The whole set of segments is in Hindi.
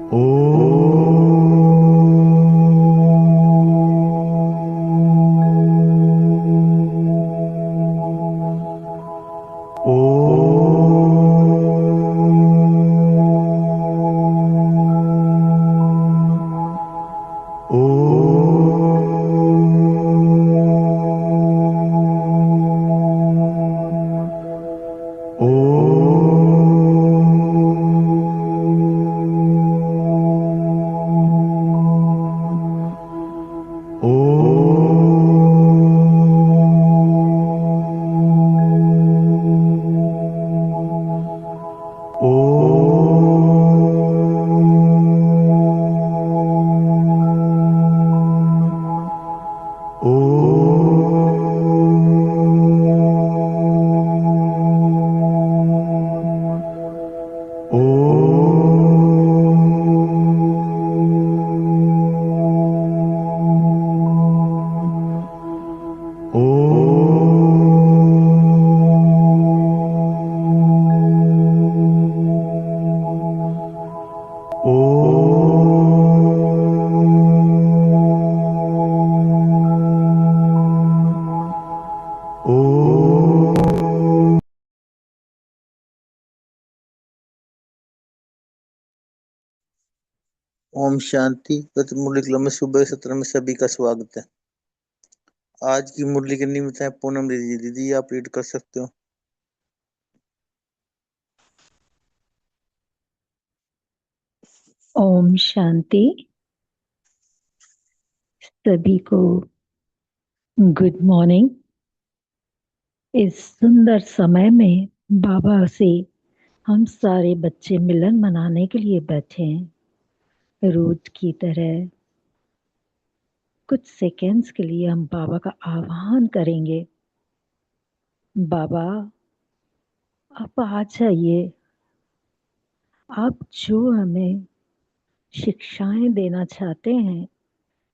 ओम शांति। गत मुरली क्लब में सुबह सत्र में सभी का स्वागत है। आज की मुरली के निमित्त है पूनम दीदी। दीदी आप रीड कर सकते हो। ओम शांति। सभी को गुड मॉर्निंग। इस सुंदर समय में बाबा से हम सारे बच्चे मिलन मनाने के लिए बैठे हैं। रोज की तरह कुछ सेकेंड्स के लिए हम बाबा का आह्वान करेंगे। बाबा आप आ जाइए। आप जो हमें शिक्षाएं देना चाहते हैं,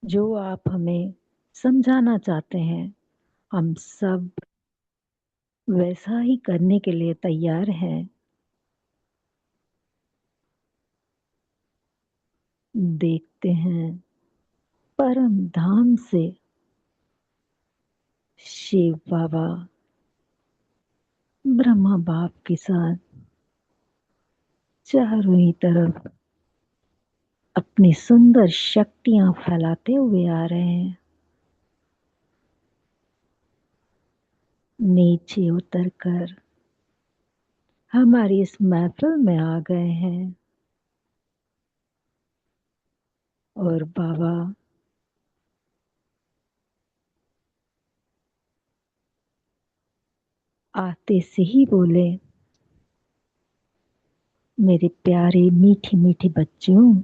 जो आप हमें समझाना चाहते हैं, हम सब वैसा ही करने के लिए तैयार हैं। देखते हैं परम धाम से शिव बाबा ब्रह्मा बाप के साथ चारों ही तरफ अपनी सुंदर शक्तियां फैलाते हुए आ रहे हैं। नीचे उतरकर हमारी इस महफिल में आ गए हैं और बाबा आते से ही बोले, मेरे प्यारे मीठे मीठे बच्चों,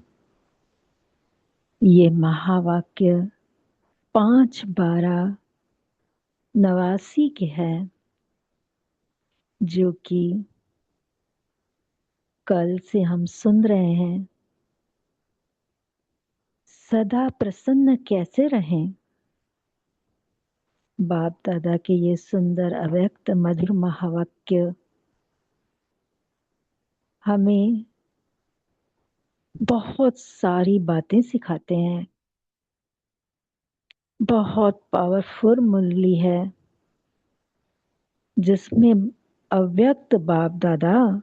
ये महावाक्य 5/12/89 के है, जो कि कल से हम सुन रहे हैं। सदा प्रसन्न कैसे रहें। बाप दादा के ये सुंदर अव्यक्त मधुर महावाक्य हमें बहुत सारी बातें सिखाते हैं। बहुत पावरफुल मुरली है, जिसमें अव्यक्त बाप दादा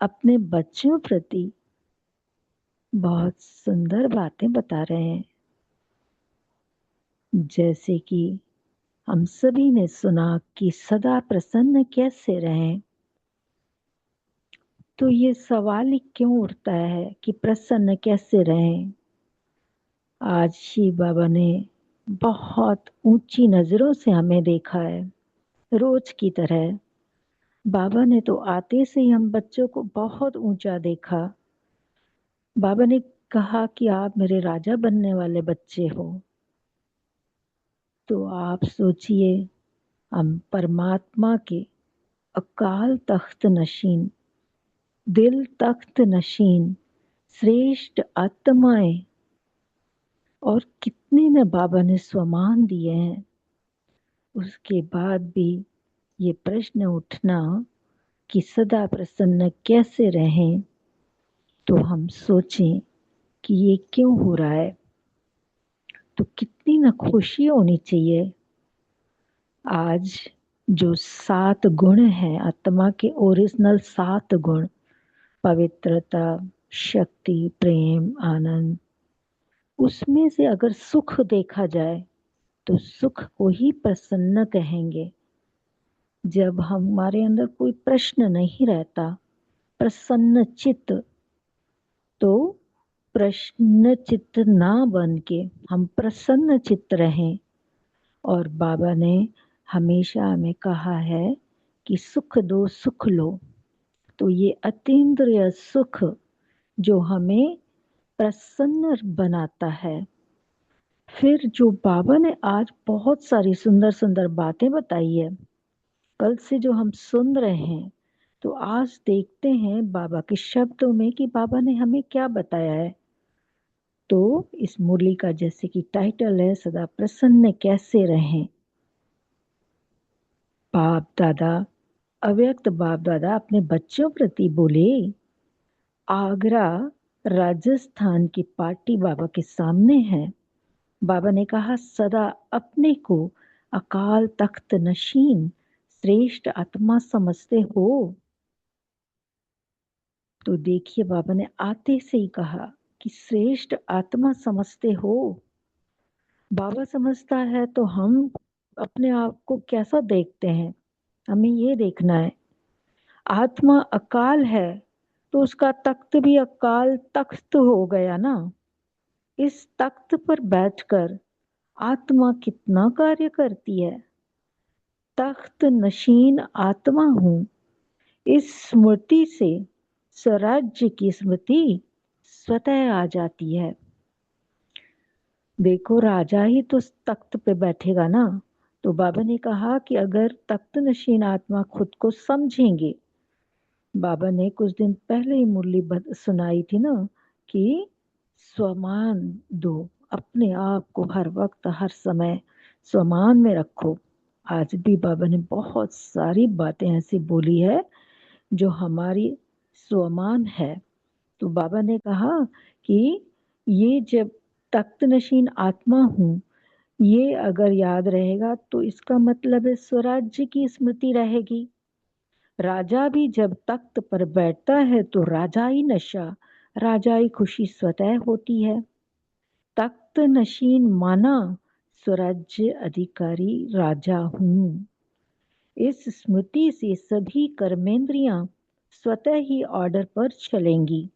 अपने बच्चों प्रति बहुत सुंदर बातें बता रहे हैं। जैसे कि हम सभी ने सुना कि सदा प्रसन्न कैसे रहें। तो ये सवाल ही क्यों उठता है कि प्रसन्न कैसे रहें। आज शिव बाबा ने बहुत ऊंची नजरों से हमें देखा है। रोज की तरह बाबा ने तो आते से ही हम बच्चों को बहुत ऊंचा देखा। बाबा ने कहा कि आप मेरे राजा बनने वाले बच्चे हो। तो आप सोचिए, हम परमात्मा के अकाल तख्त नशीन, दिल तख्त नशीन श्रेष्ठ आत्माएं, और कितने ने बाबा ने स्वमान दिए हैं। उसके बाद भी ये प्रश्न उठना कि सदा प्रसन्न कैसे रहें। तो हम सोचें कि ये क्यों हो रहा है, तो कितनी ना खुशी होनी चाहिए। आज जो 7 गुण हैं आत्मा के, ओरिजिनल 7 गुण, पवित्रता, शक्ति, प्रेम, आनंद, उसमें से अगर सुख देखा जाए तो सुख को ही प्रसन्न कहेंगे। जब हमारे अंदर कोई प्रश्न नहीं रहता, प्रसन्न चित्त, तो प्रश्न चित्त ना बन के हम प्रसन्न चित्त रहें। और बाबा ने हमेशा हमें कहा है कि सुख दो सुख लो। तो ये अतीन्द्रिय सुख जो हमें प्रसन्न बनाता है। फिर जो बाबा ने आज बहुत सारी सुंदर सुंदर बातें बताई है, कल से जो हम सुन रहे हैं, तो आज देखते हैं बाबा के शब्दों में कि बाबा ने हमें क्या बताया है। तो इस मुरली का जैसे कि टाइटल है, सदा प्रसन्न कैसे रहें। बाप दादा, अव्यक्त बाप दादा अपने बच्चों प्रति बोले। आगरा राजस्थान की पार्टी बाबा के सामने है। बाबा ने कहा सदा अपने को अकाल तख्त नशीन श्रेष्ठ आत्मा समझते हो। तो देखिए बाबा ने आते से ही कहा कि श्रेष्ठ आत्मा समझते हो। बाबा समझता है तो हम अपने आप को कैसा देखते हैं, हमें ये देखना है। आत्मा अकाल है तो उसका तख्त भी अकाल तख्त हो गया ना। इस तख्त पर बैठकर आत्मा कितना कार्य करती है। तख्त नशीन आत्मा हूं, इस स्मृति से स्वराज्य की स्मृति स्वतः आ जाती है। देखो राजा ही तो तख्त पे बैठेगा ना। तो बाबा ने कहा कि अगर तख्त नशीन आत्मा खुद को समझेंगे, बाबा ने कुछ दिन पहले ही मुरली सुनाई थी ना कि स्वमान दो, अपने आप को हर वक्त हर समय स्वमान में रखो। आज भी बाबा ने बहुत सारी बातें ऐसी बोली है जो हमारी स्वमान है। तो बाबा ने कहा कि ये जब तख्त नशीन आत्मा हूं, ये अगर याद रहेगा तो इसका मतलब है स्वराज्य की स्मृति रहेगी। राजा भी जब तख्त पर बैठता है तो राजाई नशा, राजाई खुशी स्वतः होती है। तख्त नशीन माना स्वराज्य अधिकारी राजा हूं। इस स्मृति से सभी कर्मेंद्रियां स्वतः ही ऑर्डर पर चलेंगी।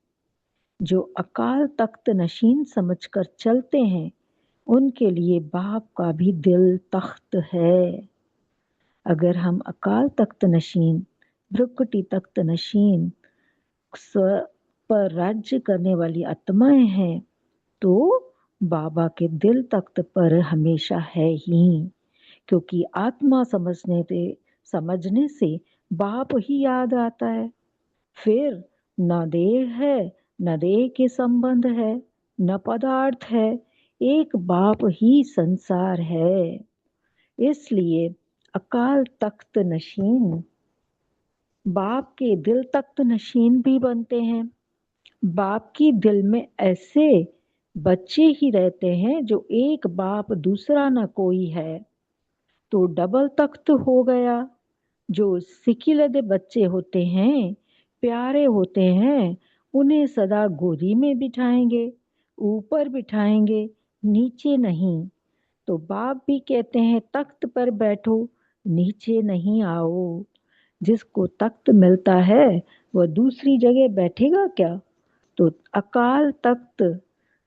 जो अकाल तख्त नशीन समझकर चलते हैं, उनके लिए बाप का भी दिल तख्त है। अगर हम अकाल तख्त नशीन, भ्रुकुटी तख्त नशीन, स्व पर राज्य करने वाली आत्माएं हैं, तो बाबा के दिल तख्त पर हमेशा है ही। क्योंकि आत्मा समझने से बाप ही याद आता है। फिर न देह है, न देह के संबंध है, न पदार्थ है, एक बाप ही संसार है। इसलिए अकाल तख्त नशीन बाप के दिल तख्त नशीन भी बनते हैं। बाप की दिल में ऐसे बच्चे ही रहते हैं जो एक बाप दूसरा ना कोई है, तो डबल तख्त हो गया। जो सिकिलदे बच्चे होते हैं, प्यारे होते हैं, उन्हें सदा गोदी में बिठाएंगे, ऊपर बिठाएंगे, नीचे नहीं। तो बाप भी कहते हैं तख्त पर बैठो, नीचे नहीं आओ। जिसको तख्त मिलता है वह दूसरी जगह बैठेगा क्या। तो अकाल तख्त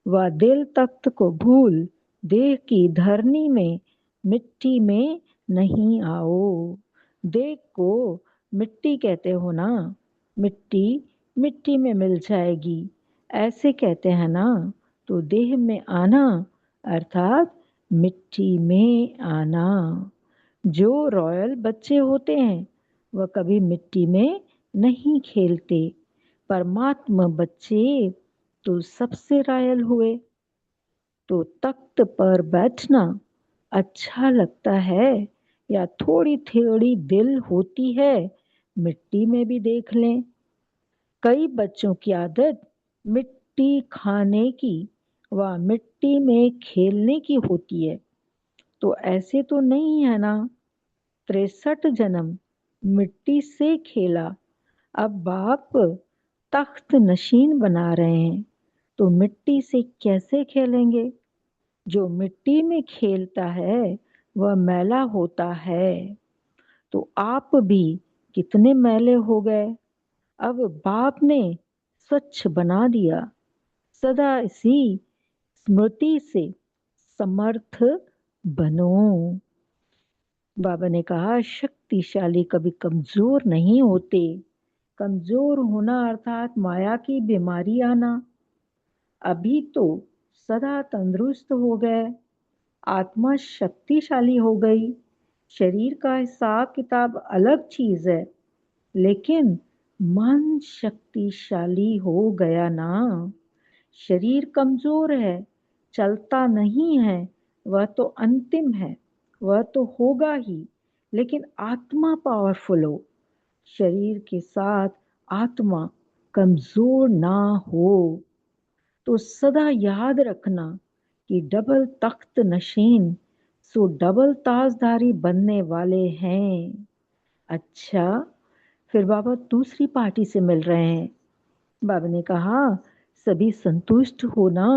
व दिल तख्त को भूल देह की धरनी में मिट्टी में नहीं आओ। देह को मिट्टी कहते हो ना, मिट्टी मिट्टी में मिल जाएगी, ऐसे कहते हैं ना। तो देह में आना अर्थात मिट्टी में आना। जो रॉयल बच्चे होते हैं वह कभी मिट्टी में नहीं खेलते। परमात्मा बच्चे तो सबसे रॉयल हुए। तो तख्त पर बैठना अच्छा लगता है या थोड़ी थोड़ी दिल होती है, मिट्टी में भी देख लें। कई बच्चों की आदत मिट्टी खाने की व मिट्टी में खेलने की होती है, तो ऐसे तो नहीं है ना। 63 जन्म मिट्टी से खेला, अब बाप तख्त नशीन बना रहे हैं, तो मिट्टी से कैसे खेलेंगे। जो मिट्टी में खेलता है वह मैला होता है, तो आप भी कितने मैले हो गए। अब बाप ने स्वच्छ बना दिया, सदा इसी स्मृति से समर्थ बनो। बाबा ने कहा शक्तिशाली कभी कमजोर नहीं होते। कमजोर होना अर्थात माया की बीमारी आना। अभी तो सदा तंदुरुस्त हो गए, आत्मा शक्तिशाली हो गई। शरीर का हिसाब किताब अलग चीज है, लेकिन मन शक्तिशाली हो गया ना। शरीर कमजोर है, चलता नहीं है, वह तो अंतिम है, वह तो होगा ही। लेकिन आत्मा पावरफुल हो, शरीर के साथ आत्मा कमजोर ना हो। तो सदा याद रखना कि डबल तख्त नशीन सो डबल ताजदारी बनने वाले हैं। अच्छा, फिर बाबा दूसरी पार्टी से मिल रहे हैं। बाबा ने कहा सभी संतुष्ट हो ना।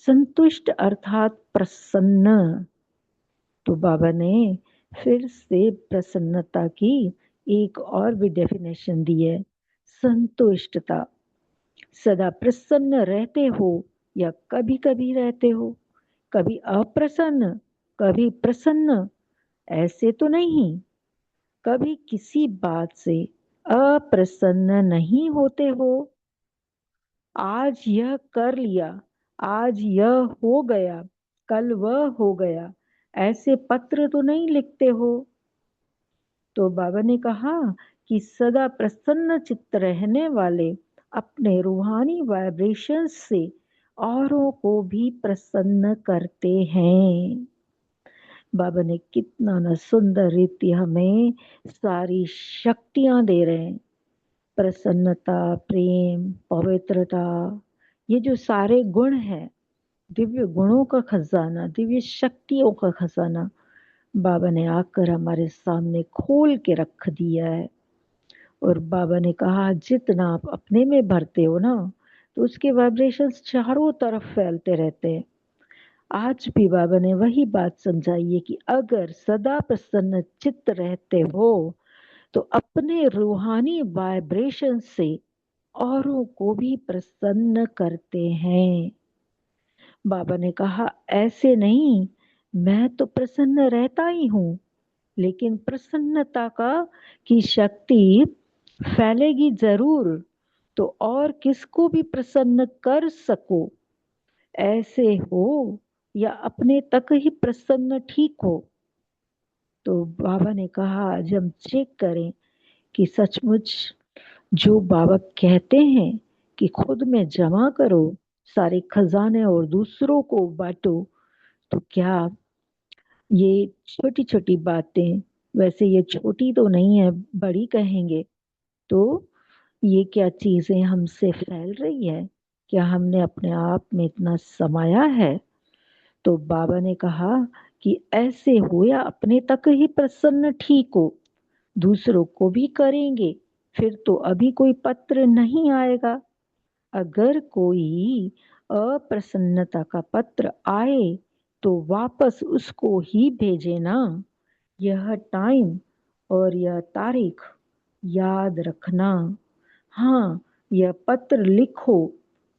संतुष्ट अर्थात प्रसन्न। तो बाबा ने फिर से प्रसन्नता की एक और भी डेफिनेशन दी है, संतुष्टता। सदा प्रसन्न रहते हो या कभी कभी रहते हो, कभी अप्रसन्न कभी प्रसन्न, ऐसे तो नहीं। कभी किसी बात से अप्रसन्न नहीं होते हो। आज यह कर लिया, आज यह हो गया, कल वह हो गया, ऐसे पत्र तो नहीं लिखते हो। तो बाबा ने कहा कि सदा प्रसन्न चित्त रहने वाले अपने रूहानी वाइब्रेशंस से औरों को भी प्रसन्न करते हैं। बाबा ने कितना न सुंदर रीति हमें सारी शक्तियां दे रहे हैं। प्रसन्नता, प्रेम, पवित्रता, ये जो सारे गुण हैं, दिव्य गुणों का खजाना, दिव्य शक्तियों का खजाना बाबा ने आकर हमारे सामने खोल के रख दिया है। और बाबा ने कहा जितना आप अपने में भरते हो ना, तो उसके वाइब्रेशंस चारों तरफ फैलते रहते हैं। आज भी बाबा ने वही बात समझाई है कि अगर सदा प्रसन्न चित्त रहते हो तो अपने रूहानी वाइब्रेशन से औरों को भी प्रसन्न करते हैं। बाबा ने कहा ऐसे नहीं, मैं तो प्रसन्न रहता ही हूं, लेकिन प्रसन्नता का की शक्ति फैलेगी जरूर, तो और किसको भी प्रसन्न कर सको, ऐसे हो या अपने तक ही प्रसन्न ठीक हो। तो बाबा ने कहा आज हम चेक करें कि सचमुच जो बाबा कहते हैं कि खुद में जमा करो सारे खजाने और दूसरों को बांटो, तो क्या ये छोटी छोटी बातें, वैसे ये छोटी तो नहीं है, बड़ी कहेंगे, तो ये क्या चीजें हमसे फैल रही है, क्या हमने अपने आप में इतना समाया है। तो बाबा ने कहा कि ऐसे हो या अपने तक ही प्रसन्न ठीक हो, दूसरों को भी करेंगे, फिर तो अभी कोई पत्र नहीं आएगा। अगर कोई अप्रसन्नता का पत्र आए तो वापस उसको ही भेजे ना। यह टाइम और यह तारीख याद रखना। हाँ, यह पत्र लिखो,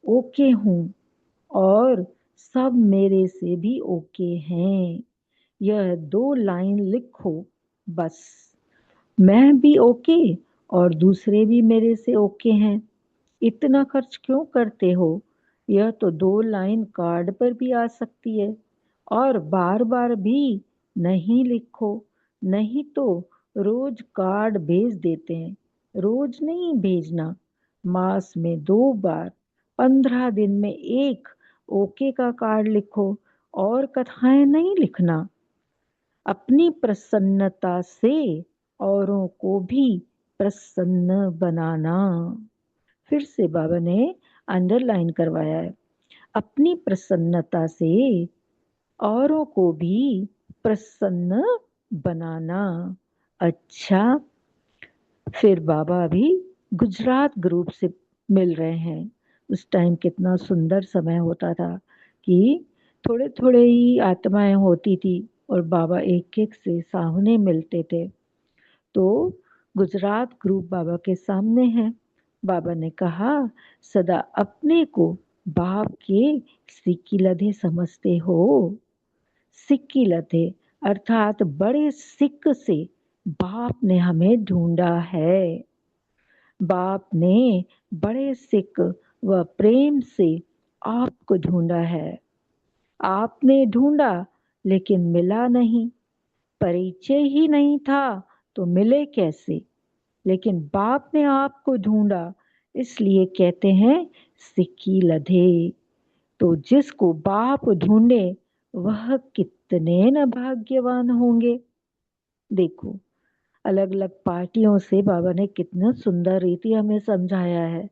ओके हूँ और सब मेरे से भी ओके हैं। यह 2 लाइन लिखो बस, मैं भी ओके और दूसरे भी मेरे से ओके हैं। इतना खर्च क्यों करते हो। यह तो 2 लाइन कार्ड पर भी आ सकती है, और बार बार भी नहीं लिखो। नहीं तो रोज कार्ड भेज देते हैं, रोज नहीं भेजना। मास में 2 बार, 15 दिन में एक ओके का कार्ड लिखो, और कथाएं नहीं लिखना। अपनी प्रसन्नता से औरों को भी प्रसन्न बनाना। फिर से बाबा ने अंडरलाइन करवाया है। अपनी प्रसन्नता से औरों को भी प्रसन्न बनाना। अच्छा, फिर बाबा अभी गुजरात ग्रुप से मिल रहे हैं। उस टाइम कितना सुंदर समय होता था कि थोड़े थोड़े ही आत्माएं होती थी और बाबा एक एक से सामने मिलते थे। तो गुजरात ग्रुप बाबा के सामने है। बाबा ने कहा, सदा अपने को बाप के सिक्की लधे समझते हो। सिक्की लधे अर्थात बड़े सिक्क से बाप ने हमें ढूंढा है। बाप ने बड़े सिक्क व प्रेम से आपको ढूंढा है। आपने ढूंढा लेकिन मिला नहीं, परिचय ही नहीं था तो मिले कैसे। लेकिन बाप ने आपको ढूंढा, इसलिए कहते हैं सिक्की लधे। तो जिसको बाप ढूंढे वह कितने न भाग्यवान होंगे। देखो, अलग अलग पार्टियों से बाबा ने कितना सुंदर रीति हमें समझाया है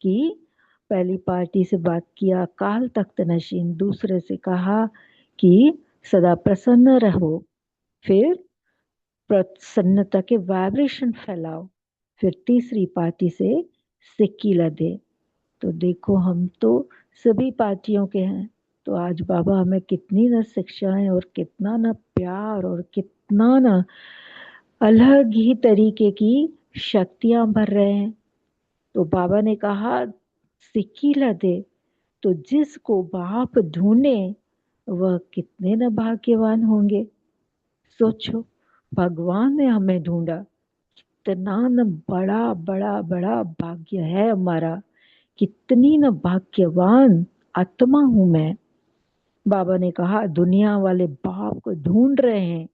कि पहली पार्टी से बात किया काल तख्त नशीन, दूसरे से कहा कि सदा प्रसन्न रहो, फिर प्रसन्नता के वाइब्रेशन फैलाओ, फिर तीसरी पार्टी से सिक्की लदे। तो देखो, हम तो सभी पार्टियों के हैं। तो आज बाबा हमें कितनी न शिक्षाएं और कितना न प्यार और कितना न अलग ही तरीके की शक्तियां भर रहे हैं। तो बाबा ने कहा सिक्की लदे, तो जिसको बाप ढूंढे वह कितने न भाग्यवान होंगे। सोचो, भगवान ने हमें ढूंढा, कितना न बड़ा बड़ा बड़ा भाग्य है हमारा। कितनी न भाग्यवान आत्मा हूं मैं। बाबा ने कहा दुनिया वाले बाप को ढूंढ रहे हैं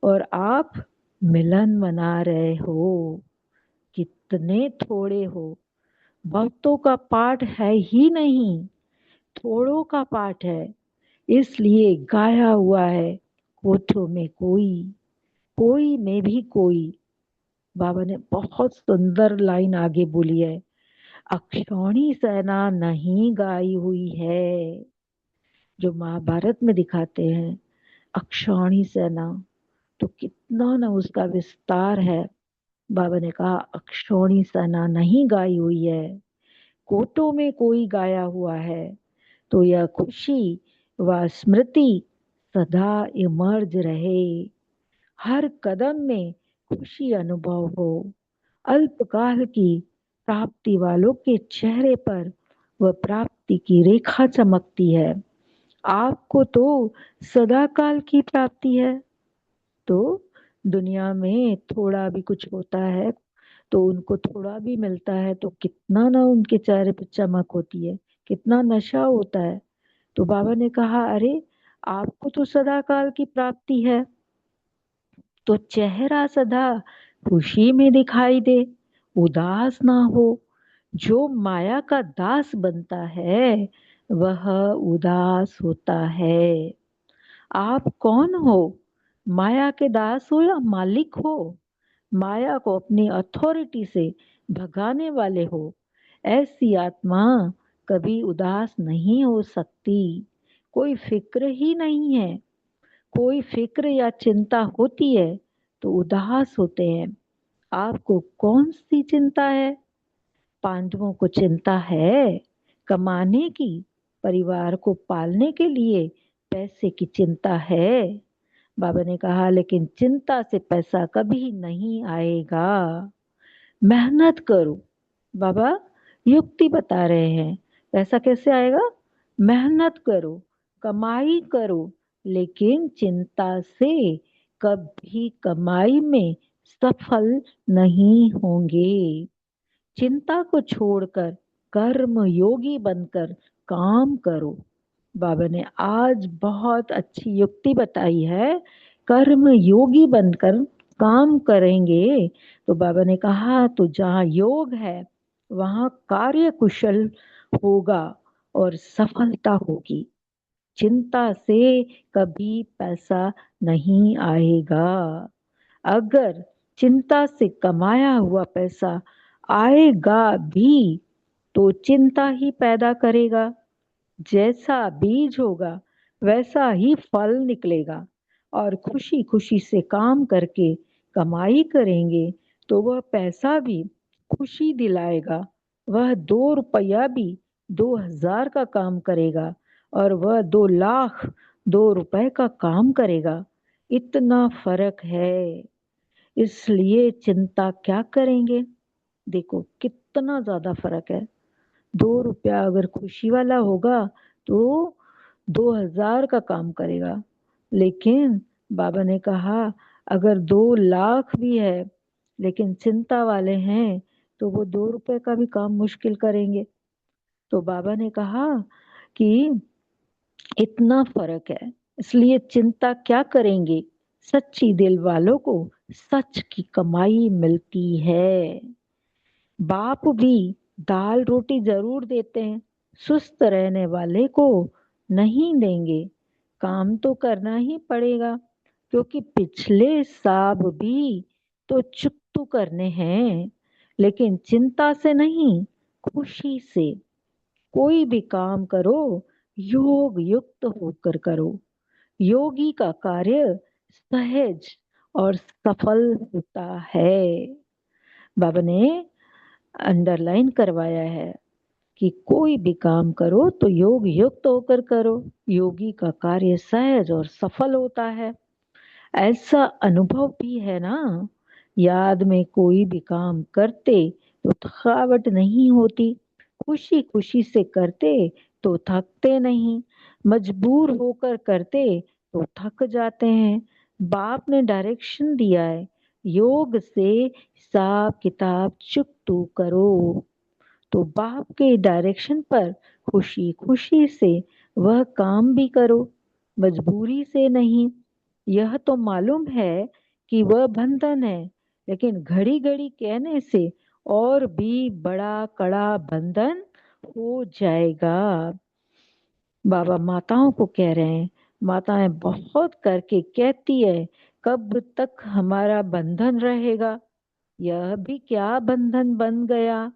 और आप मिलन मना रहे हो। कितने थोड़े हो। भक्तों का पाठ है ही नहीं, थोड़ों का पाठ है। इसलिए गाया हुआ है, कोठों में कोई, कोई में भी कोई। बाबा ने बहुत सुंदर लाइन आगे बोली है, अक्षौणी सेना नहीं गाई हुई है। जो महाभारत में दिखाते हैं अक्षौणी सेना, तो कितना ना उसका विस्तार है। बाबा ने कहा अक्षौणी सेना नहीं गाई हुई है, कोटों में कोई गाया हुआ है। तो यह खुशी व स्मृति सदा इमर्ज रहे, हर कदम में खुशी अनुभव हो। अल्पकाल की प्राप्ति वालों के चेहरे पर वह प्राप्ति की रेखा चमकती है। आपको तो सदा काल की प्राप्ति है। तो दुनिया में थोड़ा भी कुछ होता है तो उनको थोड़ा भी मिलता है तो कितना ना उनके चेहरे पर चमक होती है, कितना नशा होता है। तो बाबा ने कहा अरे, आपको तो सदा काल की प्राप्ति है, तो चेहरा सदा खुशी में दिखाई दे, उदास ना हो। जो माया का दास बनता है वह उदास होता है। आप कौन हो? माया के दास हो या मालिक हो? माया को अपनी अथॉरिटी से भगाने वाले हो। ऐसी आत्मा कभी उदास नहीं हो सकती। कोई फिक्र ही नहीं है। कोई फिक्र या चिंता होती है तो उदास होते हैं। आपको कौन सी चिंता है? पांडवों को चिंता है कमाने की, परिवार को पालने के लिए पैसे की चिंता है। बाबा ने कहा लेकिन चिंता से पैसा कभी नहीं आएगा। मेहनत करो। बाबा युक्ति बता रहे हैं, पैसा कैसे आएगा? मेहनत करो, कमाई करो, लेकिन चिंता से कभी कमाई में सफल नहीं होंगे। चिंता को छोड़कर कर्म योगी बनकर काम करो। बाबा ने आज बहुत अच्छी युक्ति बताई है। कर्म योगी बनकर काम करेंगे तो बाबा ने कहा तो जहाँ योग है वहाँ कार्य कुशल होगा और सफलता होगी। चिंता से कभी पैसा नहीं आएगा। अगर चिंता से कमाया हुआ पैसा आएगा भी तो चिंता ही पैदा करेगा। जैसा बीज होगा वैसा ही फल निकलेगा। और खुशी खुशी से काम करके कमाई करेंगे तो वह पैसा भी खुशी दिलाएगा। वह 2 रुपया भी 2,000 का काम करेगा और वह 2 लाख 2 रुपए का काम करेगा। इतना फर्क है, इसलिए चिंता क्या करेंगे। देखो कितना ज्यादा फर्क है। 2 रुपया अगर खुशी वाला होगा तो 2,000 का काम करेगा। लेकिन बाबा ने कहा अगर 2 लाख भी है लेकिन चिंता वाले हैं तो वो 2 रुपए का भी काम मुश्किल करेंगे। तो बाबा ने कहा कि इतना फर्क है, इसलिए चिंता क्या करेंगे। सच्ची दिल वालों को सच की कमाई मिलती है। बाप भी दाल रोटी जरूर देते हैं, सुस्त रहने वाले को नहीं देंगे। काम तो करना ही पड़ेगा क्योंकि पिछले हिसाब भी तो चुकतू करने हैं। लेकिन चिंता से नहीं, खुशी से कोई भी काम करो, योग युक्त होकर करो। योगी का कार्य सहज और सफल होता है। बाबा ने अंडरलाइन करवाया है कि कोई भी काम करो तो योग युक्त होकर करो। योगी का कार्य सहज और सफल होता है। ऐसा अनुभव भी है ना। याद में कोई भी काम करते तो थकावट नहीं होती। खुशी खुशी से करते तो थकते नहीं। मजबूर होकर करते तो थक जाते हैं। बाप ने डायरेक्शन दिया है, योग से हिसाब किताब चुकतू करो। तो बाप के डायरेक्शन पर खुशी खुशी से वह काम भी करो, मजबूरी से नहीं। यह तो मालूम है कि वह बंधन है, लेकिन घड़ी घड़ी कहने से और भी बड़ा कड़ा बंधन हो जाएगा। बाबा माताओं को कह रहे हैं, माताएं बहुत करके कहती है कब तक हमारा बंधन रहेगा। यह भी क्या बंधन बन गया।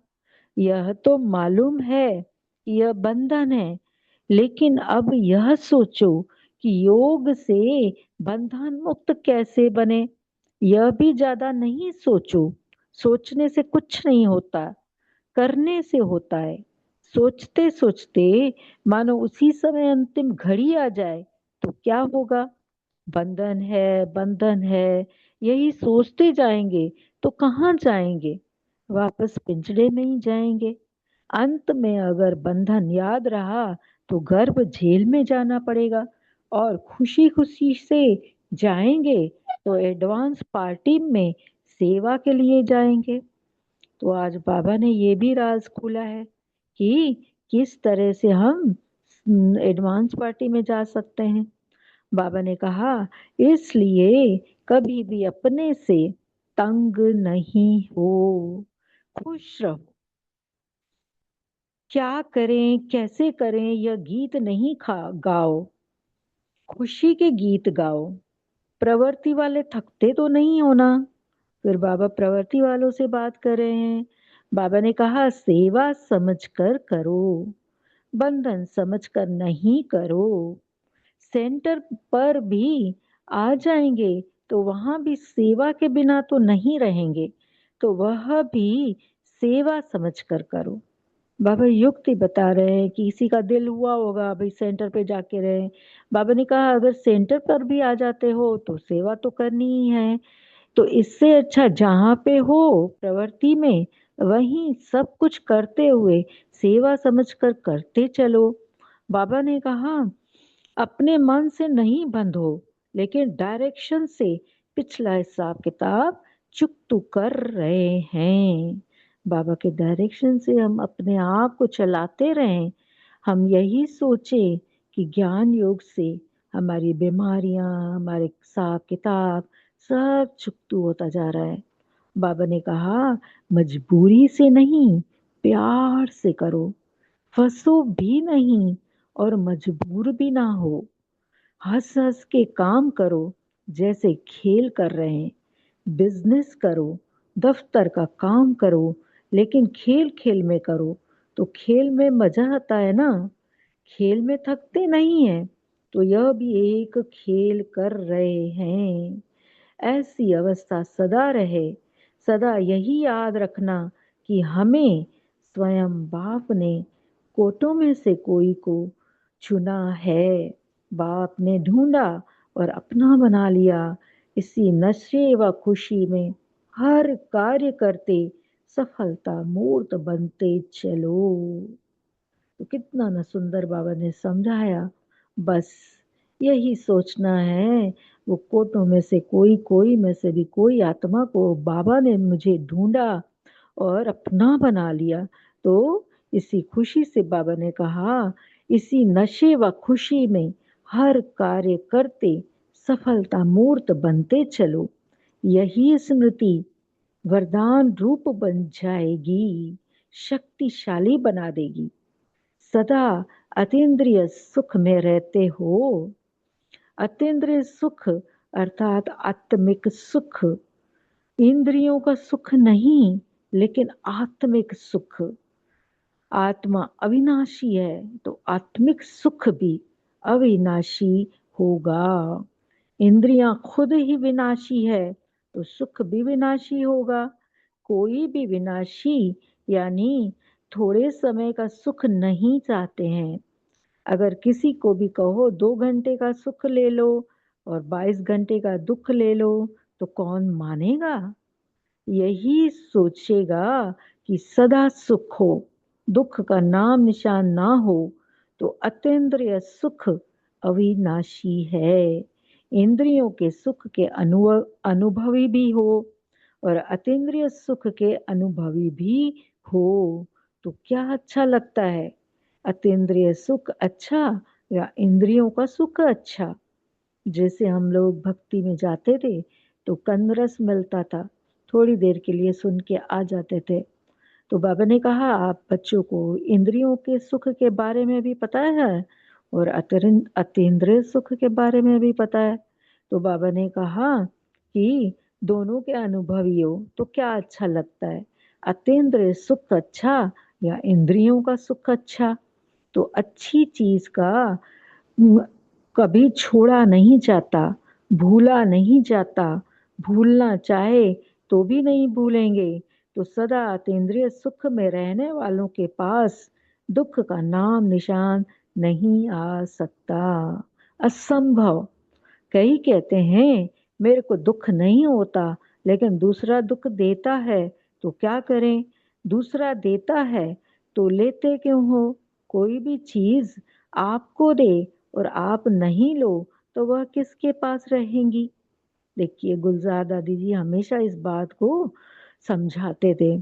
यह तो मालूम है कि यह बंधन है, लेकिन अब यह सोचो कि योग से बंधन मुक्त कैसे बने। यह भी ज्यादा नहीं सोचो। सोचने से कुछ नहीं होता, करने से होता है। सोचते सोचते मानो उसी समय अंतिम घड़ी आ जाए तो क्या होगा। बंधन है, बंधन है, यही सोचते जाएंगे तो कहाँ जाएंगे। वापस पिंजड़े में ही जाएंगे। अंत में अगर बंधन याद रहा तो गर्भ झेल में जाना पड़ेगा। और खुशी खुशी से जाएंगे तो एडवांस पार्टी में सेवा के लिए जाएंगे। तो आज बाबा ने ये भी राज खोला है कि किस तरह से हम एडवांस पार्टी में जा सकते हैं। बाबा ने कहा इसलिए कभी भी अपने से तंग नहीं हो, खुश रहो। क्या करें कैसे करें यह गीत नहीं खा गाओ, खुशी के गीत गाओ। प्रवृत्ति वाले थकते तो नहीं हो ना। फिर बाबा प्रवृत्ति वालों से बात कर रहे हैं। बाबा ने कहा सेवा समझकर करो, बंधन समझकर नहीं करो। सेंटर पर भी आ जाएंगे तो वहां भी सेवा के बिना तो नहीं रहेंगे। तो वह भी सेवा समझकर करो। बाबा युक्ति बता रहे हैं कि किसी का दिल हुआ होगा भाई सेंटर पे जाके रहे। बाबा ने कहा अगर सेंटर पर भी आ जाते हो तो सेवा तो करनी ही है। तो इससे अच्छा जहाँ पे हो प्रवृत्ति में वहीं सब कुछ करते हुए सेवा समझकर करते चलो। बाबा ने कहा अपने मन से नहीं बंधो, लेकिन डायरेक्शन से पिछला हिसाब किताब चुकतू कर रहे हैं। बाबा के डायरेक्शन से हम अपने आप को चलाते रहें। हम यही सोचे कि ज्ञान योग से हमारी बीमारियां, हमारे हिसाब किताब सब चुकतू होता जा रहा है। बाबा ने कहा मजबूरी से नहीं, प्यार से करो। फंसो भी नहीं और मजबूर भी ना हो। हंस हंस के काम करो जैसे खेल कर रहे हैं। बिजनेस करो, दफ्तर का काम करो, लेकिन खेल खेल में करो तो खेल में मजा आता है ना। खेल में थकते नहीं हैं, तो यह भी एक खेल कर रहे हैं। ऐसी अवस्था सदा रहे। सदा यही याद रखना कि हमें स्वयं बाप ने कोटों में से कोई को चुना है। बाप ने ढूंढा और अपना बना लिया। इसी नशे व खुशी में हर कार्य करते सफलता मूर्त बनते चलो। तो कितना न सुंदर बाबा ने समझाया। बस यही सोचना है। वो कोटों में से कोई कोई में से भी कोई आत्मा को बाबा ने मुझे ढूंढा और अपना बना लिया। तो इसी खुशी से बाबा ने कहा, इसी नशे व खुशी में हर कार्य करते सफलता मूर्त बनते चलो। यही स्मृति वरदान रूप बन जाएगी, शक्तिशाली बना देगी। सदा अतीन्द्रिय सुख में रहते हो। अतीन्द्रिय सुख अर्थात आत्मिक सुख, इंद्रियों का सुख नहीं, लेकिन आत्मिक सुख। आत्मा अविनाशी है तो आत्मिक सुख भी अविनाशी होगा। इंद्रियां खुद ही विनाशी है तो सुख भी विनाशी होगा। कोई भी विनाशी यानी थोड़े समय का सुख नहीं चाहते हैं। अगर किसी को भी कहो 2 घंटे का सुख ले लो और 22 घंटे का दुख ले लो, तो कौन मानेगा? यही सोचेगा कि सदा सुख हो, दुख का नाम निशान ना हो। तो अतीन्द्रिय सुख अविनाशी है। इंद्रियों के सुख के अनुभवी भी हो और अतीन्द्रिय सुख के अनुभवी भी हो, तो क्या अच्छा लगता है? अतीन्द्रिय सुख अच्छा या इंद्रियों का सुख अच्छा? जैसे हम लोग भक्ति में जाते थे तो कंदरस मिलता था, थोड़ी देर के लिए सुन के आ जाते थे। तो बाबा ने कहा, आप बच्चों को इंद्रियों के सुख के बारे में भी पता है और अतीन्द्रिय सुख के बारे में भी पता है। तो बाबा ने कहा कि दोनों के अनुभवी हो तो क्या अच्छा लगता है, अतीन्द्रिय सुख अच्छा या इंद्रियों का सुख अच्छा? तो अच्छी चीज का कभी छोड़ा नहीं जाता, भूला नहीं जाता। भूलना चाहे तो भी नहीं भूलेंगे। तो सदा अतीन्द्रिय सुख में रहने वालों के पास दुख का नाम निशान नहीं आ सकता। असंभव। कई कहते हैं मेरे को दुख नहीं होता, लेकिन दूसरा दुख देता है तो क्या करें? दूसरा देता है तो लेते क्यों हो? कोई भी चीज आपको दे और आप नहीं लो तो वह किसके पास रहेंगी? देखिए, गुलजार दादी जी हमेशा इस बात को समझाते थे।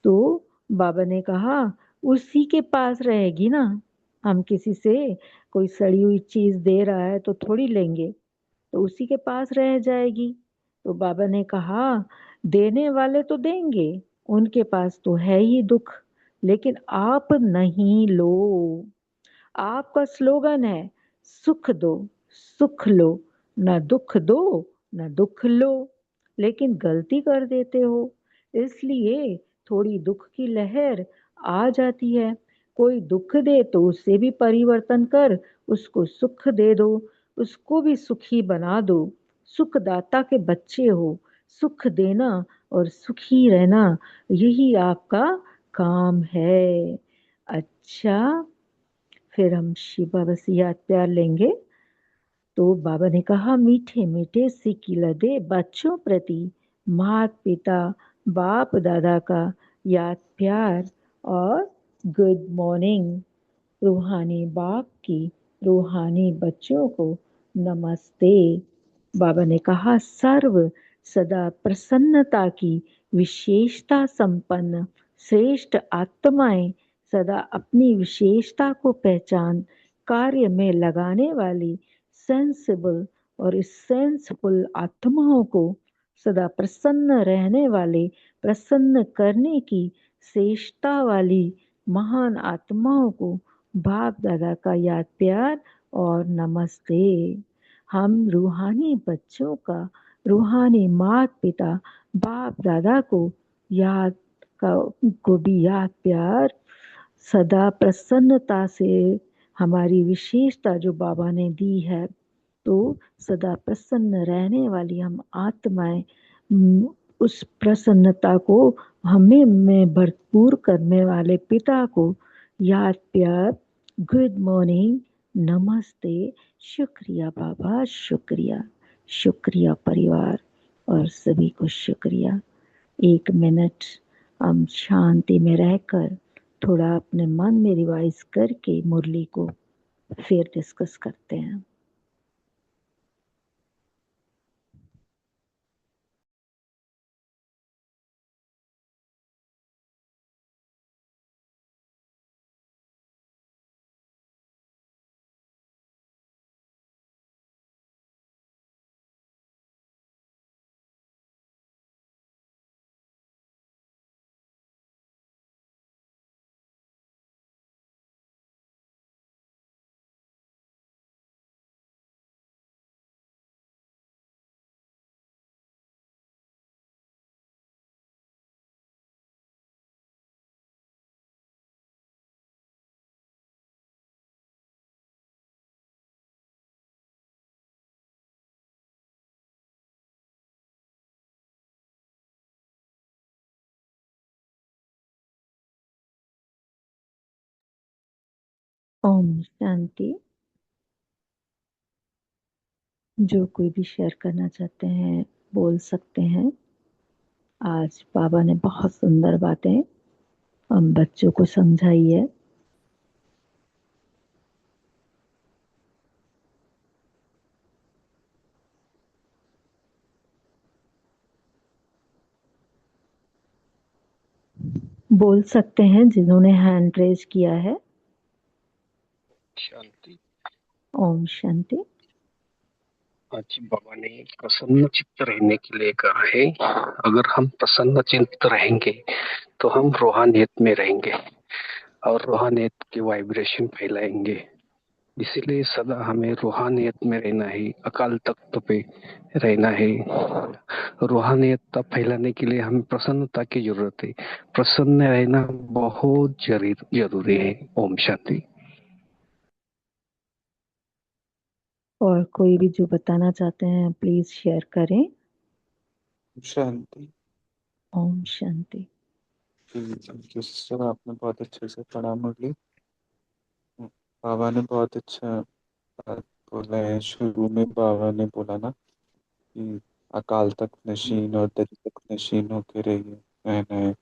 तो बाबा ने कहा, उसी के पास रहेगी ना। हम किसी से कोई सड़ी हुई चीज दे रहा है तो थोड़ी लेंगे, तो उसी के पास रह जाएगी। तो बाबा ने कहा, देने वाले तो देंगे, उनके पास तो है ही दुख, लेकिन आप नहीं लो। आपका स्लोगन है सुख दो, सुख लो, न दुख दो, न दुख लो। लेकिन गलती कर देते हो, इसलिए थोड़ी दुख की लहर आ जाती है। कोई दुख दे तो उससे भी परिवर्तन कर, उसको सुख दे दो, उसको भी सुखी बना दो। सुखदाता के बच्चे हो, सुख देना और सुखी रहना, यही आपका काम है। अच्छा, फिर हम शिव बाबा से याद प्यार लेंगे। तो बाबा ने कहा, मीठे मीठे सिक्की दे बच्चों प्रति माता पिता बाप दादा का याद प्यार और गुड मॉर्निंग। रूहानी बाप की रूहानी बच्चों को नमस्ते। बाबा ने कहा, सर्व सदा प्रसन्नता की विशेषता संपन्न श्रेष्ठ आत्माएं सदा अपनी विशेषता को पहचान कार्य में लगाने वाली सेंसिबल और सेंसफुल आत्माओं को सदा प्रसन्न रहने वाले प्रसन्न करने की श्रेष्ठता वाली महान आत्माओं को बाप दादा का याद प्यार और नमस्ते। हम रूहानी बच्चों का रूहानी माता पिता बाप दादा को याद का को भी याद प्यार, सदा प्रसन्नता से हमारी विशेषता जो बाबा ने दी है, तो सदा प्रसन्न रहने वाली हम आत्माएं उस प्रसन्नता को हमें में भरपूर करने वाले पिता को याद प्यार, गुड मॉर्निंग, नमस्ते, शुक्रिया बाबा, शुक्रिया, शुक्रिया परिवार, और सभी को शुक्रिया। 1 मिनट हम शांति में रहकर थोड़ा अपने मन में रिवाइज करके मुरली को फिर डिस्कस करते हैं। ओम शांति। जो कोई भी शेयर करना चाहते हैं बोल सकते हैं। आज बाबा ने बहुत सुंदर बातें हम बच्चों को समझाई है। बोल सकते हैं जिन्होंने हैंड रेज किया है। शांति। ओम शांति। आज बाबा ने प्रसन्न चित्त रहने के लिए कहा है। अगर हम प्रसन्न चित्त रहेंगे तो हम रूहानियत में रहेंगे और रूहानियत की वाइब्रेशन फैलाएंगे। इसीलिए सदा हमें रूहानियत में रहना है, अकाल तख्त पे रहना है। रूहानियत फैलाने के लिए हमें प्रसन्नता की जरूरत है। प्रसन्न रहना बहुत जरूरी है। ओम शांति। और कोई भी जो बताना चाहते हैं प्लीज शेयर करें। शांति। ओम शांति। थैंक यू सिस्टर, आपने बहुत अच्छे से पढ़ा मुरली। बाबा ने बहुत अच्छा बात बोला है। शुरू में बाबा ने बोला ना कि अकाल तक नशीन और दर तक नशीन होके रहिए, रहना है।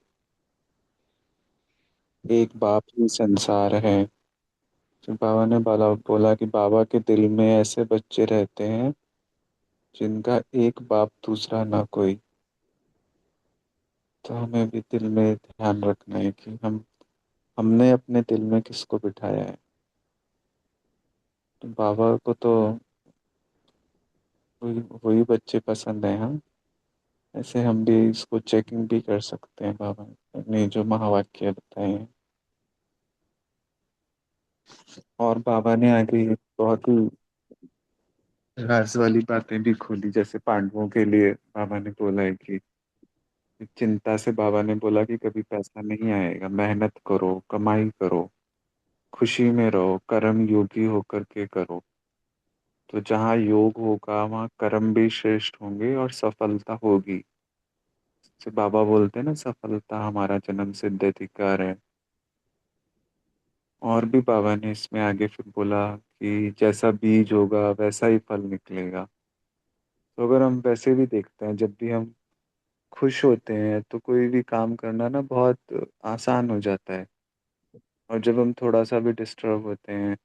एक बाप ही संसार है। फिर बाबा ने बोला कि बाबा के दिल में ऐसे बच्चे रहते हैं जिनका एक बाप दूसरा ना कोई। तो हमें भी दिल में ध्यान रखना है कि हमने अपने दिल में किसको बिठाया है। तो बाबा को तो वही वही बच्चे पसंद है। हाँ, ऐसे हम भी इसको चेकिंग भी कर सकते हैं बाबा ने जो महावाक्य बताए हैं। और बाबा ने आगे बहुत ही राज वाली बातें भी खोली, जैसे पांडवों के लिए बाबा ने बोला है कि चिंता से बाबा ने बोला कि कभी पैसा नहीं आएगा, मेहनत करो, कमाई करो, खुशी में रहो, कर्म योगी होकर के करो। तो जहाँ योग होगा वहाँ कर्म भी श्रेष्ठ होंगे और सफलता होगी। जैसे बाबा बोलते हैं ना, सफलता हमारा जन्म सिद्ध अधिकार है। और भी बाबा ने इसमें आगे फिर बोला कि जैसा बीज होगा वैसा ही फल निकलेगा। तो अगर हम वैसे भी देखते हैं, जब भी हम खुश होते हैं तो कोई भी काम करना ना बहुत आसान हो जाता है। और जब हम थोड़ा सा भी डिस्टर्ब होते हैं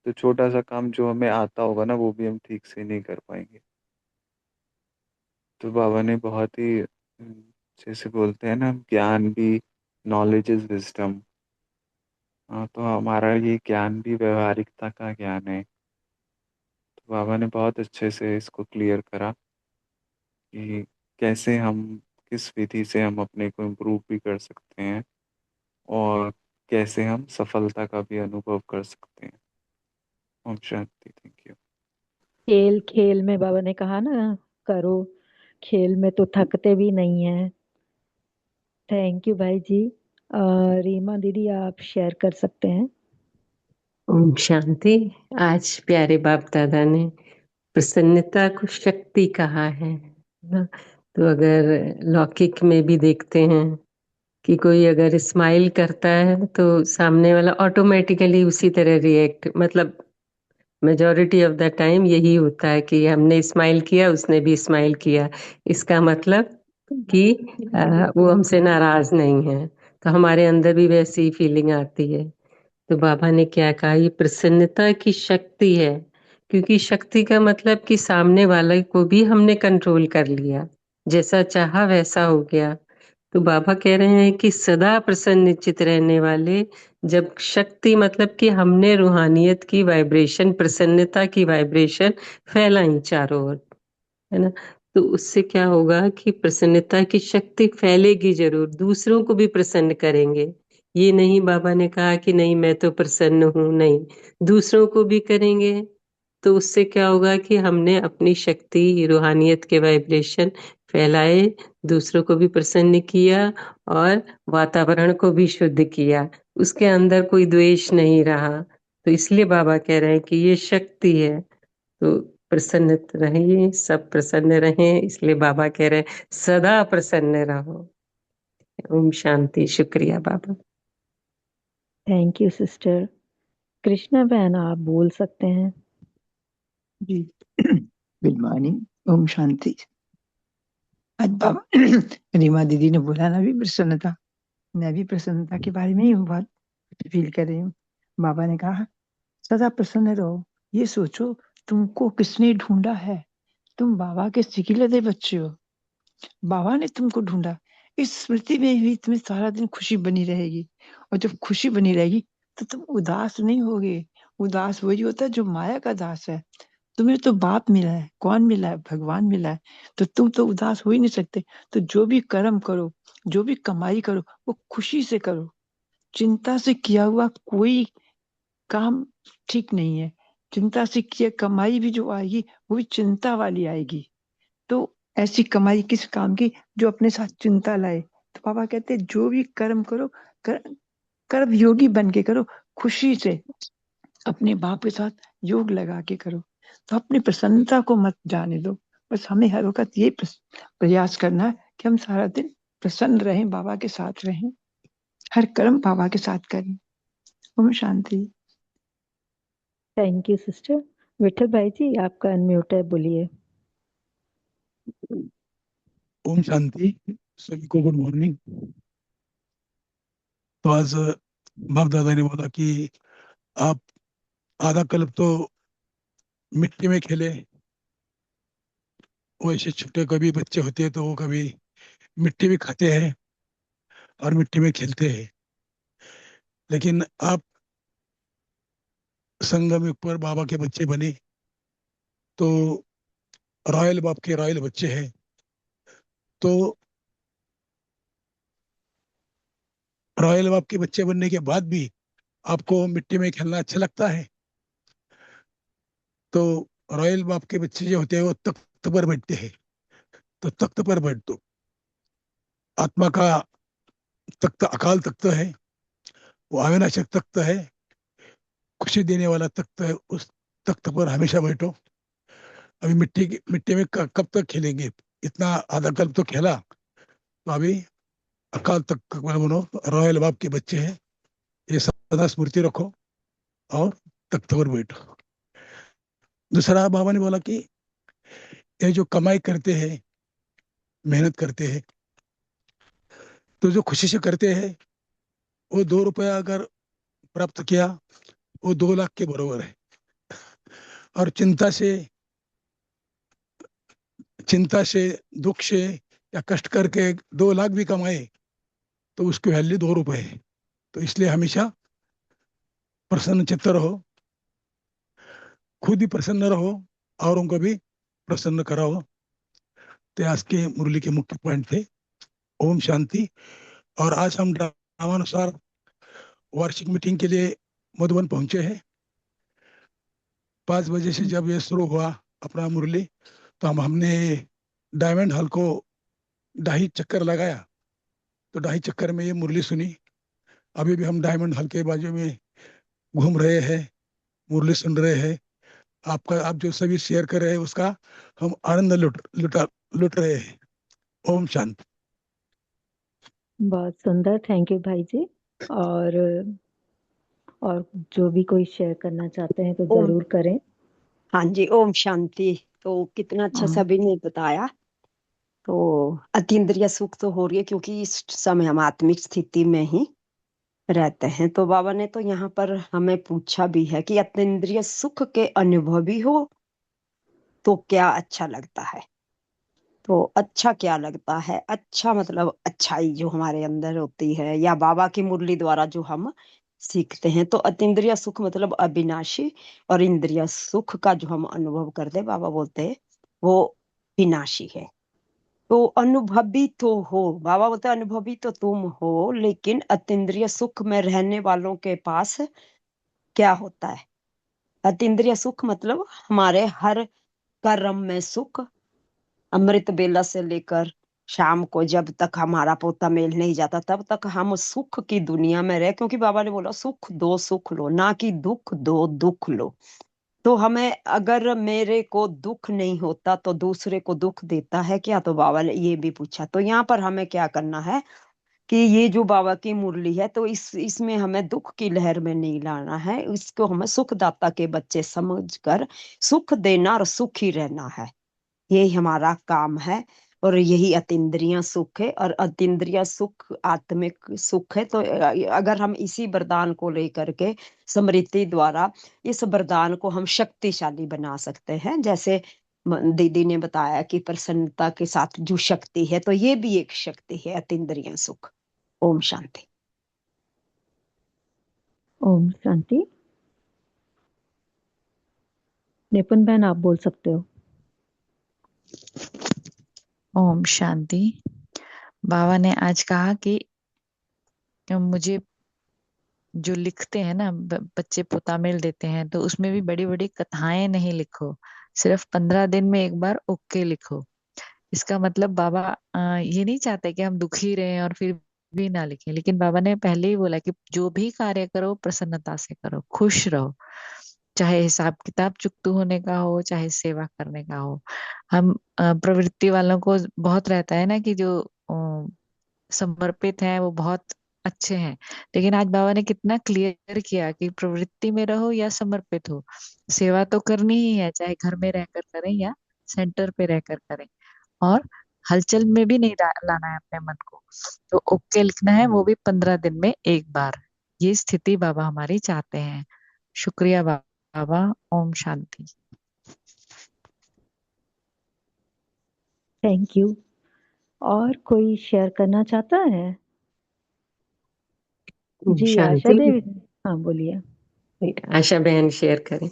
तो छोटा सा काम जो हमें आता होगा ना वो भी हम ठीक से नहीं कर पाएंगे। तो बाबा ने बहुत ही जैसे बोलते हैं ना, ज्ञान भी, नॉलेज इज विजडम। हाँ, तो हमारा ये ज्ञान भी व्यवहारिकता का ज्ञान है। तो बाबा ने बहुत अच्छे से इसको क्लियर करा कि कैसे हम, किस विधि से हम अपने को इम्प्रूव भी कर सकते हैं और कैसे हम सफलता का भी अनुभव कर सकते हैं। ओम शांति। Thank you. खेल खेल में बाबा ने कहा ना, करो। खेल में तो थकते भी नहीं है। थैंक यू भाई जी। रीमा दीदी आप शेयर कर सकते हैं। ओम शांति। आज प्यारे बाप दादा ने प्रसन्नता को शक्ति कहा है ना। तो अगर लौकिक में भी देखते हैं कि कोई अगर स्माइल करता है तो सामने वाला ऑटोमेटिकली उसी तरह रिएक्ट, मतलब मेजॉरिटी ऑफ द टाइम यही होता है कि हमने स्माइल किया, उसने भी स्माइल किया। इसका मतलब कि वो हमसे नाराज नहीं है। तो हमारे अंदर भी वैसी ही फीलिंग आती है। तो बाबा ने क्या कहा, ये प्रसन्नता की शक्ति है। क्योंकि शक्ति का मतलब कि सामने वाले को भी हमने कंट्रोल कर लिया, जैसा चाहा वैसा हो गया। तो बाबा कह रहे हैं कि सदा प्रसन्न चित रहने वाले, जब शक्ति मतलब कि हमने रूहानियत की वाइब्रेशन, प्रसन्नता की वाइब्रेशन फैलाई चारों ओर, है ना। तो उससे क्या होगा कि प्रसन्नता की शक्ति फैलेगी जरूर, दूसरों को भी प्रसन्न करेंगे। ये नहीं बाबा ने कहा कि नहीं मैं तो प्रसन्न हूं, नहीं, दूसरों को भी करेंगे। तो उससे क्या होगा कि हमने अपनी शक्ति, रूहानियत के वाइब्रेशन फैलाए, दूसरों को भी प्रसन्न किया और वातावरण को भी शुद्ध किया। उसके अंदर कोई द्वेष नहीं रहा। तो इसलिए बाबा कह रहे हैं कि ये शक्ति है। तो प्रसन्न रहिए, सब प्रसन्न रहें। इसलिए बाबा कह रहे हैं सदा प्रसन्न रहो। ओम शांति। शुक्रिया बाबा। Thank you sister. कृष्णा बहन आप बोल सकते हैं। जी गुड मॉर्निंग। ओम शांति। आज बाबा रीमा दीदी ने बोला ना भी प्रसन्नता, मैं भी प्रसन्नता के बारे में ही बहुत फील कर रही हूँ। बाबा ने कहा सदा प्रसन्न रहो। ये सोचो तुमको किसने ढूंढा है, तुम बाबा के सिकिलते बच्चे हो, बाबा ने तुमको ढूंढा। इस स्मृति में ही तुम्हें सारा दिन खुशी बनी रहेगी, और जब खुशी बनी रहेगी तो तुम उदास नहीं होगे। उदास वही होता है जो माया का दास है। तुम्हें तो बाप मिला है, कौन मिला है, भगवान मिला है, तो तुम तो उदास हो ही नहीं सकते। तो जो भी कर्म करो, जो भी कमाई करो, वो खुशी से करो। चिंता से किया हुआ कोई काम ठीक नहीं है। चिंता से किया कमाई भी जो आएगी वो भी चिंता वाली आएगी। तो ऐसी कमाई किस काम की जो अपने साथ चिंता लाए। तो पापा कहते हैं जो भी कर्म करो, कर्म योगी बन के करो, खुशी से अपने बाप के साथ योग लगा के करो। तो अपनी प्रसन्नता को मत जाने दो। बस हमें हर वक्त ये प्रयास करना है कि हम सारा दिन प्रसन्न रहें, बाबा के साथ रहें, हर कर्म बाबा के साथ करें। ओम शांति। Thank you sister. विठल भाई जी आपका अनम्यूट है, बोलिए। ओम शांति। सभी को गुड मॉर्निंग। तो आज बाप दादा ने बोला कि आप आधा कल्प तो मिट्टी में खेले। वैसे छोटे कभी बच्चे होते हैं तो वो कभी मिट्टी भी खाते हैं और मिट्टी में खेलते हैं। लेकिन आप संगम युग पर बाबा के बच्चे बने तो रॉयल बाप के रॉयल बच्चे हैं। तो रॉयल बाप के बच्चे बनने के बाद भी आपको मिट्टी में खेलना अच्छा लगता है। तो रॉयल बाप के बच्चे जो होते हैं वो तख्त पर बैठते हैं। तो तख्त पर बैठ दो। आत्मा का तख्त अकाल तख्त है, वो अविनाशक तख्त है, खुशी देने वाला तख्त है। उस तख्त पर हमेशा बैठो। अभी मिट्टी में कब तक खेलेंगे। इतना आधा कल्प तो खेला, तो अभी अकाल तख्त पर बनो। रॉयल बाप के बच्चे हैं, ये सदा स्मृति रखो और तख्त पर बैठो। दूसरा बाबा ने बोला कि ये जो कमाई करते हैं, मेहनत करते हैं, तो जो खुशी से करते हैं, वो 2 रुपया अगर प्राप्त किया वो 2 लाख के बराबर है। और चिंता से दुख से या कष्ट करके 2 लाख भी कमाए तो उसकी वैल्यू 2 रुपए है। तो इसलिए हमेशा प्रसन्न चित्त रहो, खुद ही प्रसन्न रहो, औरों को भी प्रसन्न कराओ। तो आज के मुरली के मुख्य पॉइंट थे। ओम शांति। और आज हम ड्रामानुसार वार्षिक मीटिंग के लिए मधुबन पहुंचे हैं। 5 बजे से जब ये शुरू हुआ अपना मुरली, तो हमने डायमंड हॉल को 2.5 चक्कर लगाया। तो 2.5 चक्कर में ये मुरली सुनी। अभी भी हम डायमंड हॉल के बाजू में घूम रहे हैं, मुरली सुन रहे हैं। आपका आप जो सभी शेयर कर रहे हैं उसका हम आनंद लुट रहे हैं। ओम शांति। बहुत सुंदर, थैंक यू भाई जी। और और जो भी कोई शेयर करना चाहते हैं तो ओम जरूर करें। हाँ जी, ओम शांति। तो कितना अच्छा हाँ। सभी ने बताया। तो अतीन्द्रिय सुख तो हो रही है क्योंकि इस समय हम आत्मिक स्थिति में ही रहते हैं। तो बाबा ने तो यहाँ पर हमें पूछा भी है कि अतीन्द्रिय सुख के अनुभवी हो तो क्या अच्छा लगता है। तो अच्छा क्या लगता है, अच्छा मतलब अच्छाई जो हमारे अंदर होती है या बाबा की मुरली द्वारा जो हम सीखते हैं। तो अतीन्द्रिय सुख मतलब अविनाशी, और इंद्रिय सुख का जो हम अनुभव करते हैं बाबा बोलते हैं वो विनाशी है। तो अनुभवी तो हो, बाबा बोलते हैं अनुभवी तो तुम हो, लेकिन अतीन्द्रिय सुख में रहने वालों के पास क्या होता है। अतीन्द्रिय सुख मतलब हमारे हर कर्म में सुख, अमृत बेला से लेकर शाम को जब तक हमारा पोता मेल नहीं जाता तब तक हम सुख की दुनिया में रहे, क्योंकि बाबा ने बोला सुख दो सुख लो, ना कि दुख दो दुख लो। तो हमें अगर मेरे को दुख नहीं होता तो दूसरे को दुख देता है क्या, तो बाबा ने ये भी पूछा। तो यहाँ पर हमें क्या करना है कि ये जो बाबा की मुरली है तो इसमें हमें दुख की लहर में नहीं लाना है, इसको हमें सुखदाता के बच्चे समझकर सुख देना और सुखी रहना है, यही हमारा काम है। और यही अतीन्द्रिय सुख है, और अतीन्द्रिय सुख आत्मिक सुख है। तो अगर हम इसी वरदान को लेकर के स्मृति द्वारा इस वरदान को हम शक्तिशाली बना सकते हैं, जैसे दीदी ने बताया कि प्रसन्नता के साथ जो शक्ति है, तो ये भी एक शक्ति है अतीन्द्रिय सुख। ओम शांति। ओम शांति। निपुण बहन आप बोल सकते हो। ओम शांति। बाबा ने आज कहा कि मुझे जो लिखते हैं ना बच्चे पोता मेल देते हैं तो उसमें भी बड़ी बड़ी कथाएं नहीं लिखो, सिर्फ 15 दिन में एक बार ओके लिखो। इसका मतलब बाबा ये नहीं चाहते कि हम दुखी रहें और फिर भी ना लिखें, लेकिन बाबा ने पहले ही बोला कि जो भी कार्य करो प्रसन्नता से करो, खुश रहो, चाहे हिसाब किताब चुकता होने का हो चाहे सेवा करने का हो। हम प्रवृत्ति वालों को बहुत रहता है ना कि जो समर्पित हैं वो बहुत अच्छे हैं, लेकिन आज बाबा ने कितना क्लियर किया कि प्रवृत्ति में रहो या समर्पित हो, सेवा तो करनी ही है, चाहे घर में रहकर करें या सेंटर पे रहकर करें। और हलचल में भी नहीं लाना है अपने मन को, तो ओके लिखना है, वो भी 15 दिन में एक बार। ये स्थिति बाबा हमारी चाहते हैं। शुक्रिया बाबा। ओम शांति। Thank you. और कोई शेयर करना चाहता है? ओम जी आशा शांति। देवी। हाँ बोलिए। आशा बहन शेयर करें।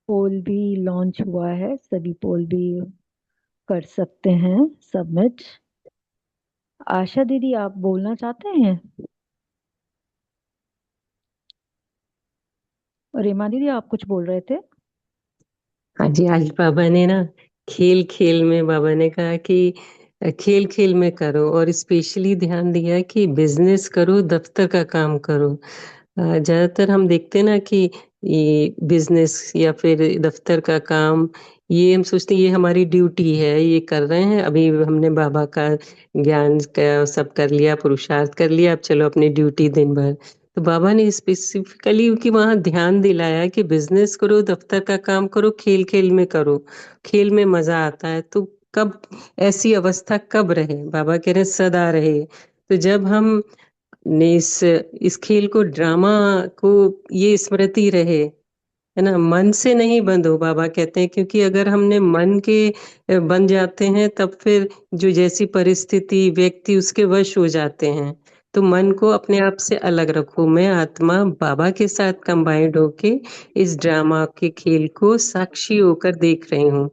पोल भी लॉन्च हुआ है, सभी पोल भी कर सकते हैं सबमिट। आशा दीदी आप बोलना चाहते हैं? रीमा दीदी आप कुछ बोल रहे थे? हाँ जी, आज बाबा ने ना खेल खेल में बाबा ने कहा कि खेल खेल में करो, और स्पेशली ध्यान दिया कि बिजनेस करो, दफ्तर का काम करो। ज्यादातर हम देखते हैं ना कि ये बिजनेस या फिर दफ्तर का काम, ये हम सोचते हैं ये हमारी ड्यूटी है, ये कर रहे हैं, अभी हमने बाबा का ज्ञान का सब कर लिया, पुरुषार्थ कर लिया, अब चलो अपनी ड्यूटी दिन भर। तो बाबा ने स्पेसिफिकली कि वहाँ ध्यान दिलाया कि बिजनेस करो, दफ्तर का काम करो, खेल खेल में करो, खेल में मजा आता है। तो कब ऐसी अवस्था कब रहे, बाबा कह रहे हैं सदा रहे। तो जब हम ने इस खेल को, ड्रामा को, ये स्मृति रहे, है ना, मन से नहीं बंद हो, बाबा कहते हैं, क्योंकि अगर हमने मन के बन जाते हैं तब फिर जो जैसी परिस्थिति व्यक्ति उसके वश हो जाते हैं। तो मन को अपने आप से अलग रखो, मैं आत्मा बाबा के साथ कंबाइंड होके इस ड्रामा के खेल को साक्षी होकर देख रही हूँ।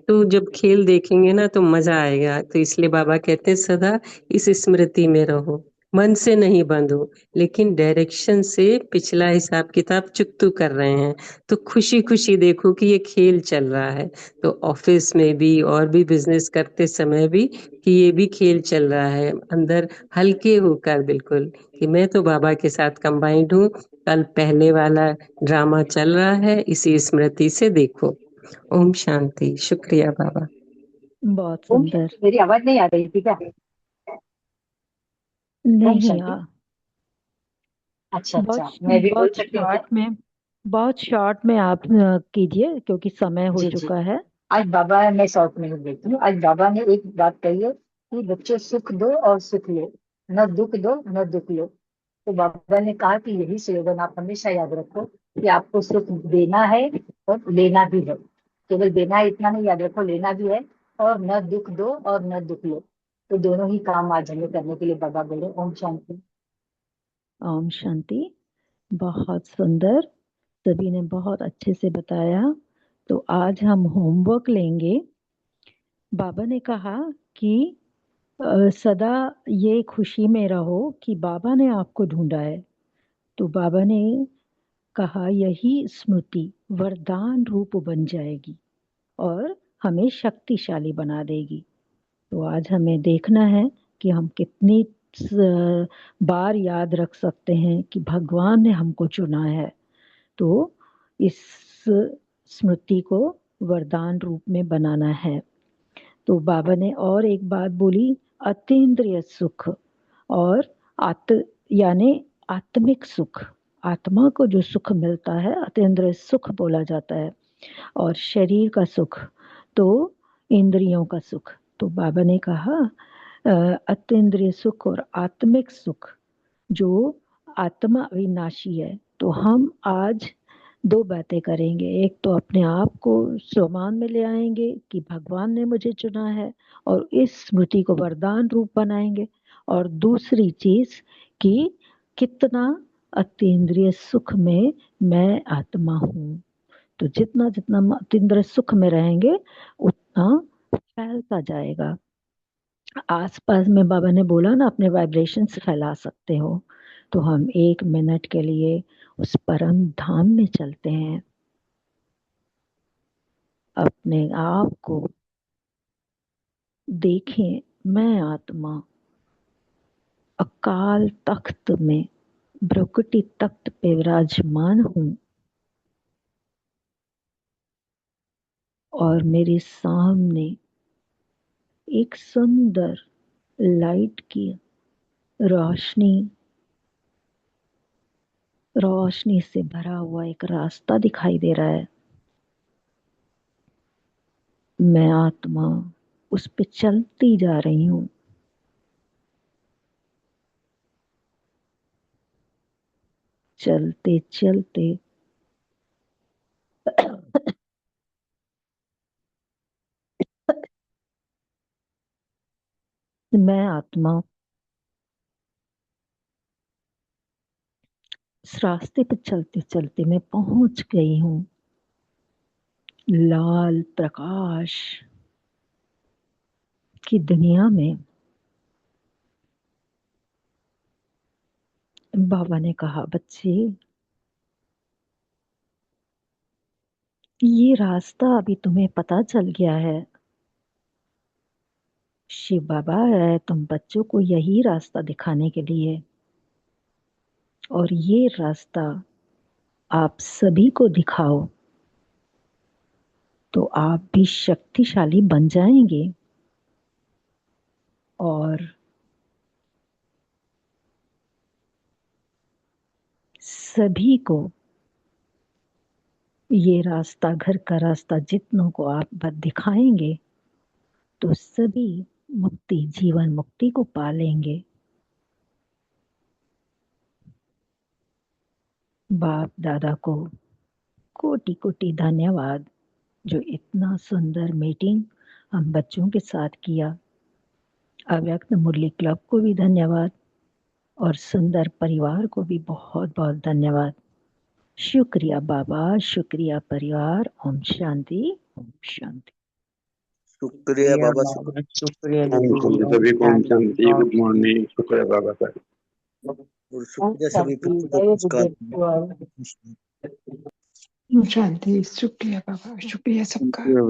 तो जब खेल देखेंगे ना तो मजा आएगा। तो इसलिए बाबा कहते हैं सदा इस स्मृति में रहो। मन से नहीं बंद हो, लेकिन डायरेक्शन से पिछला हिसाब किताब चुकतू कर रहे हैं। तो खुशी खुशी देखो कि ये खेल चल रहा है। तो ऑफिस में भी और भी बिजनेस करते समय भी कि ये भी खेल चल रहा है, अंदर हल्के होकर बिल्कुल कि मैं तो बाबा के साथ कंबाइंड हूँ। कल पहले वाला ड्रामा चल रहा है, इसी स्मृति से देखो। ओम शांति। शुक्रिया बाबा। बहुत ओम सुंदर। शांति। मेरी आवाज नहीं आ रही थी क्या? ओम नहीं शांति। अच्छा अच्छा, मैं भी बोल सकती हूँ क्या? बहुत शॉर्ट में आप कीजिए क्योंकि समय हो जी जी। चुका है। आज बाबा, मैं शॉर्ट में ही बोलती हूँ। आज बाबा ने एक बात कही है कि बच्चे सुख दो और सुख लो, न दुख दो न दुख लो। तो बाबा ने कहा कि यही स्लोगन आप हमेशा याद रखो कि आपको सुख देना है और लेना भी है। केवल देना है इतना नहीं याद रखो, लेना भी है। और न दुख दो और न दुख लो। तो दोनों ही काम आज हमें करने के लिए बाबा बोले। ओम शांति। ओम शांति। बहुत सुंदर, सभी ने बहुत अच्छे से बताया। तो आज हम होमवर्क लेंगे। बाबा ने कहा कि सदा ये खुशी में रहो कि बाबा ने आपको ढूंढा है। तो बाबा ने कहा यही स्मृति वरदान रूप बन जाएगी और हमें शक्तिशाली बना देगी। तो आज हमें देखना है कि हम कितनी बार याद रख सकते हैं कि भगवान ने हमको चुना है। तो इस स्मृति को वरदान रूप में बनाना है। तो बाबा ने और एक बात बोली, अतीन्द्रिय सुख और यानी आत्मिक सुख। आत्मा को जो सुख मिलता है अतीन्द्रिय सुख बोला जाता है, और शरीर का सुख तो इंद्रियों का सुख। तो बाबा ने कहा अतीन्द्रिय सुख और आत्मिक सुख जो आत्मा अविनाशी है। तो हम आज दो बातें करेंगे। एक तो अपने आप को स्वमान में ले आएंगे कि भगवान ने मुझे चुना है और इस स्मृति को वरदान रूप बनाएंगे। और दूसरी चीज कि कितना अतीन्द्रिय सुख में मैं आत्मा हूँ। तो जितना जितना अतीन्द्रिय सुख में रहेंगे उतना फैलता जाएगा। आसपास में बाबा ने बोला ना, अपने वाइब्रेशंस फैला सकते हो। तो हम 1 मिनट के लिए उस परम धाम में चलते हैं। अपने आप को देखें, मैं आत्मा अकाल तख्त में भ्रुकुटी तख्त पे विराजमान हूँ और मेरे सामने एक सुंदर लाइट की रोशनी से भरा हुआ एक रास्ता दिखाई दे रहा है। मैं आत्मा उस पे चलती जा रही हूँ। चलते चलते मैं आत्मा इस रास्ते पे चलते चलते मैं पहुंच गई हूँ लाल प्रकाश की दुनिया में। बाबा ने कहा, बच्चे ये रास्ता अभी तुम्हें पता चल गया है। शिव बाबा है तुम बच्चों को यही रास्ता दिखाने के लिए, और ये रास्ता आप सभी को दिखाओ तो आप भी शक्तिशाली बन जाएंगे और सभी को ये रास्ता, घर का रास्ता जितनों को आप दिखाएंगे तो सभी मुक्ति, जीवन मुक्ति को पालेंगे। बाप दादा को कोटि कोटि धन्यवाद जो इतना सुंदर मीटिंग हम बच्चों के साथ किया। अव्यक्त मुरली क्लब को भी धन्यवाद और सुंदर परिवार को भी बहुत बहुत धन्यवाद। शुक्रिया बाबा, शुक्रिया परिवार। ओम शांति, ओम शांति। शुक्रिया बाबा, शुक्रिया दीदी जी। सभी को ओम शांति, गुड मॉर्निंग। शुक्रिया बाबा का। और शुक्रिया सभी बच्चों को पुरस्कार शांति। शुक्रिया बाबा, शुक्रिया सबका।